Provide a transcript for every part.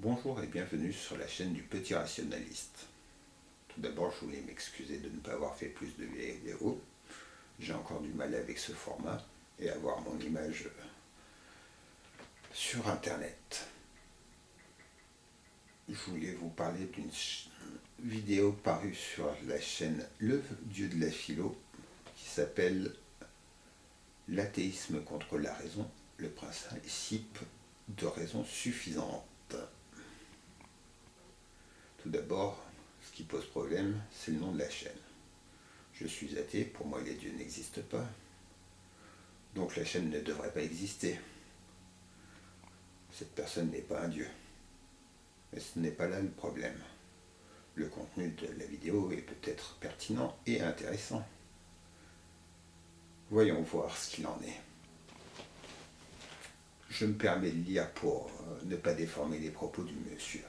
Bonjour et bienvenue sur la chaîne du Petit Rationaliste. Tout d'abord, je voulais m'excuser de ne pas avoir fait plus de vidéos. J'ai encore du mal avec ce format et avoir mon image sur Internet. Je voulais vous parler d'une vidéo parue sur la chaîne Le Dieu de la Philo qui s'appelle L'athéisme contre la raison, le principe de raison suffisante. Tout d'abord, ce qui pose problème, c'est le nom de la chaîne. Je suis athée, pour moi les dieux n'existent pas. Donc la chaîne ne devrait pas exister. Cette personne n'est pas un dieu. Mais ce n'est pas là le problème. Le contenu de la vidéo est peut-être pertinent et intéressant. Voyons voir ce qu'il en est. Je me permets de lire pour ne pas déformer les propos du monsieur.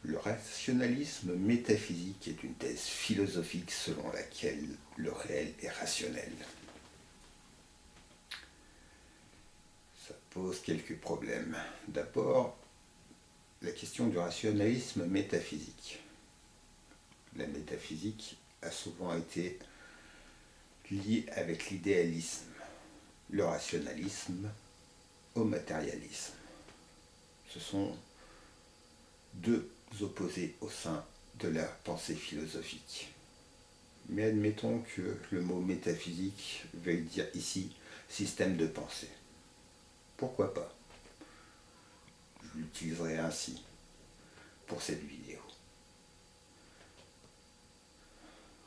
Le rationalisme métaphysique est une thèse philosophique selon laquelle le réel est rationnel. Ça pose quelques problèmes. D'abord, la question du rationalisme métaphysique. La métaphysique a souvent été liée avec l'idéalisme, le rationalisme au matérialisme. Ce sont deux opposés au sein de la pensée philosophique. Mais admettons que le mot métaphysique veuille dire ici système de pensée. Pourquoi pas? Je l'utiliserai ainsi pour cette vidéo.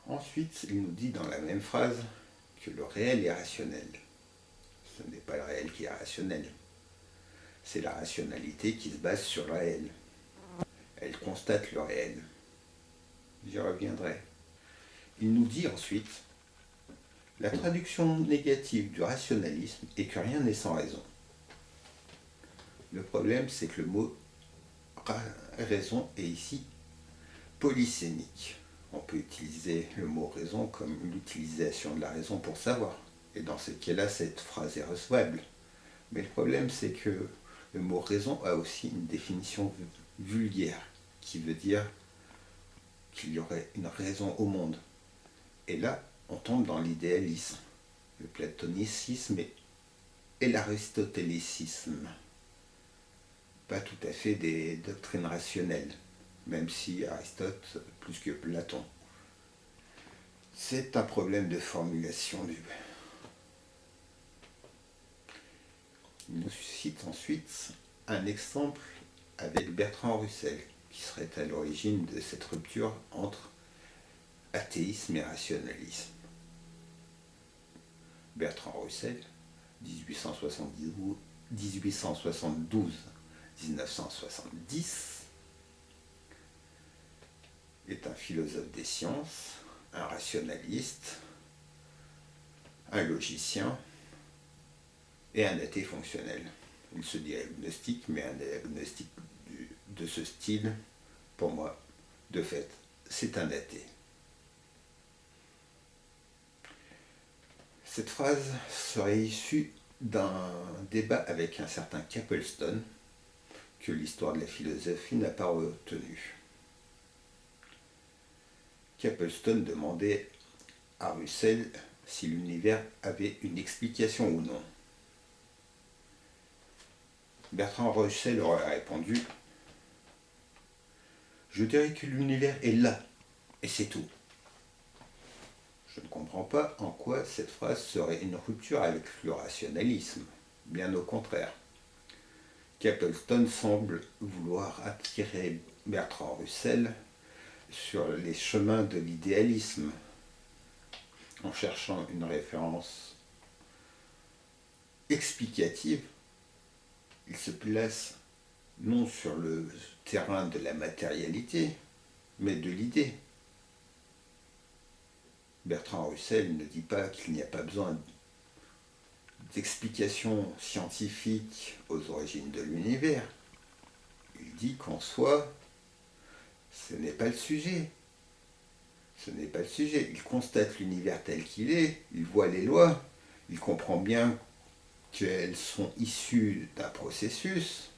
Ensuite, il nous dit dans la même phrase que le réel est rationnel. Ce n'est pas le réel qui est rationnel. C'est la rationalité qui se base sur le réel. Elle constate le réel. J'y reviendrai. Il nous dit ensuite la traduction négative du rationalisme est que rien n'est sans raison. Le problème, c'est que le mot raison est ici polysémique. On peut utiliser le mot raison comme l'utilisation de la raison pour savoir. Et dans ce cas-là, cette phrase est recevable. Mais le problème, c'est que le mot raison a aussi une définition vulgaire qui veut dire qu'il y aurait une raison au monde. Et là, on tombe dans l'idéalisme, le platonicisme et l'aristotélicisme. Pas tout à fait des doctrines rationnelles, même si Aristote plus que Platon. C'est un problème de formulation Il nous cite ensuite un exemple avec Bertrand Russell, qui serait à l'origine de cette rupture entre athéisme et rationalisme. Bertrand Russell, 1872-1970, est un philosophe des sciences, un rationaliste, un logicien et un athée fonctionnel. Il se dit agnostique, mais un agnostique de ce style, pour moi, de fait, c'est un athée. Cette phrase serait issue d'un débat avec un certain Capelston que l'histoire de la philosophie n'a pas retenu. Capelston demandait à Russell si l'univers avait une explication ou non. Bertrand Russell aurait répondu « Je dirais que l'univers est là, et c'est tout ». Je ne comprends pas en quoi cette phrase serait une rupture avec le rationalisme, bien au contraire. Capelston semble vouloir attirer Bertrand Russell sur les chemins de l'idéalisme, en cherchant une référence explicative. Il se place non sur le terrain de la matérialité, mais de l'idée. Bertrand Russell ne dit pas qu'il n'y a pas besoin d'explications scientifiques aux origines de l'univers. Il dit qu'en soi, ce n'est pas le sujet. Ce n'est pas le sujet. Il constate l'univers tel qu'il est, il voit les lois, il comprend bien qu'elles sont issues d'un processus,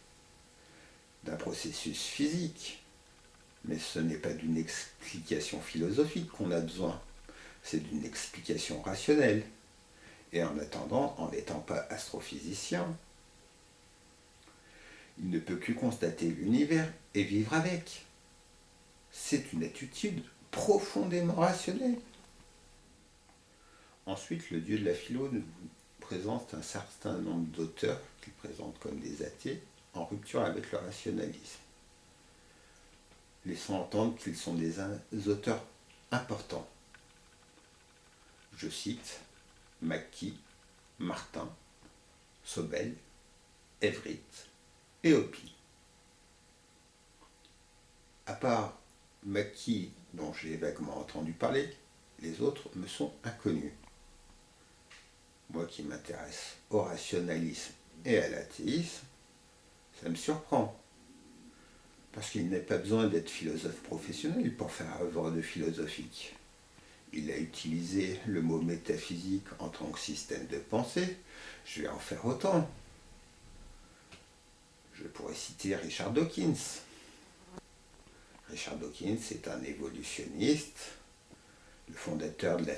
d'un processus physique. Mais ce n'est pas d'une explication philosophique qu'on a besoin, c'est d'une explication rationnelle. Et en attendant, en n'étant pas astrophysicien, il ne peut que constater l'univers et vivre avec. C'est une attitude profondément rationnelle. Ensuite, le dieu de la philo nous présente un certain nombre d'auteurs qu'il présente comme des athées en rupture avec le rationalisme, laissant entendre qu'ils sont des auteurs importants. Je cite Mackie, Martin, Sobel, Everett et Hopi. À part Mackie, dont j'ai vaguement entendu parler, les autres me sont inconnus. Moi qui m'intéresse au rationalisme et à l'athéisme, ça me surprend. Parce qu'il n'est pas besoin d'être philosophe professionnel pour faire œuvre de philosophique. Il a utilisé le mot métaphysique en tant que système de pensée, je vais en faire autant. Je pourrais citer Richard Dawkins. Richard Dawkins est un évolutionniste, le fondateur de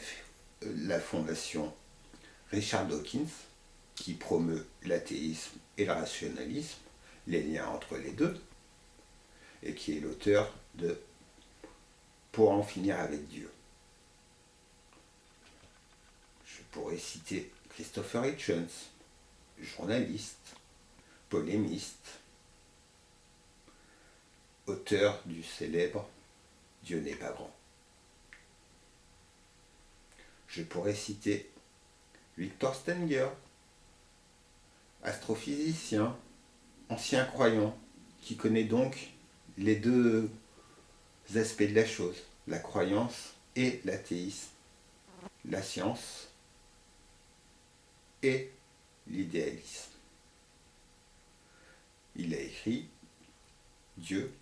la fondation Richard Dawkins, qui promeut l'athéisme et le rationalisme, les liens entre les deux, et qui est l'auteur de Pour en finir avec Dieu. Je pourrais citer Christopher Hitchens, journaliste, polémiste, auteur du célèbre Dieu n'est pas grand. Je pourrais citer Victor Stenger, astrophysicien, ancien croyant, qui connaît donc les deux aspects de la chose, la croyance et l'athéisme, la science et l'idéalisme. Il a écrit Dieu,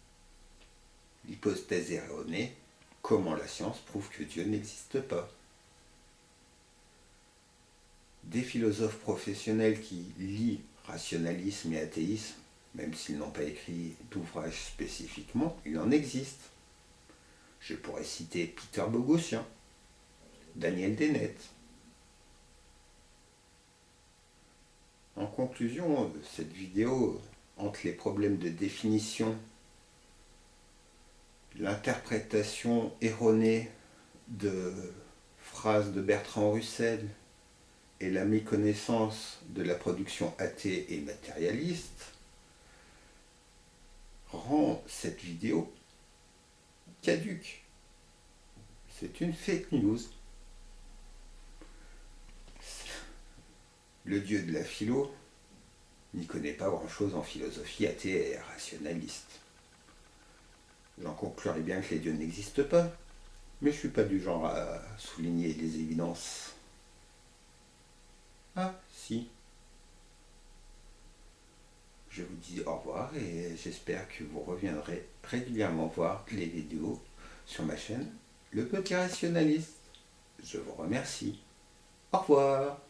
l'hypothèse erronée, comment la science prouve que Dieu n'existe pas. Des philosophes professionnels qui lient rationalisme et athéisme, même s'ils n'ont pas écrit d'ouvrage spécifiquement, il en existe. Je pourrais citer Peter Boghossian, Daniel Dennett. En conclusion, cette vidéo, entre les problèmes de définition, l'interprétation erronée de phrases de Bertrand Russell et la méconnaissance de la production athée et matérialiste, rend cette vidéo caduque. C'est une fake news. Le dieu de la philo n'y connaît pas grand-chose en philosophie athée et rationaliste. J'en conclurai bien que les dieux n'existent pas, mais je ne suis pas du genre à souligner les évidences. Ah, si. Je vous dis au revoir et j'espère que vous reviendrez régulièrement voir les vidéos sur ma chaîne Le Petit Rationaliste. Je vous remercie. Au revoir.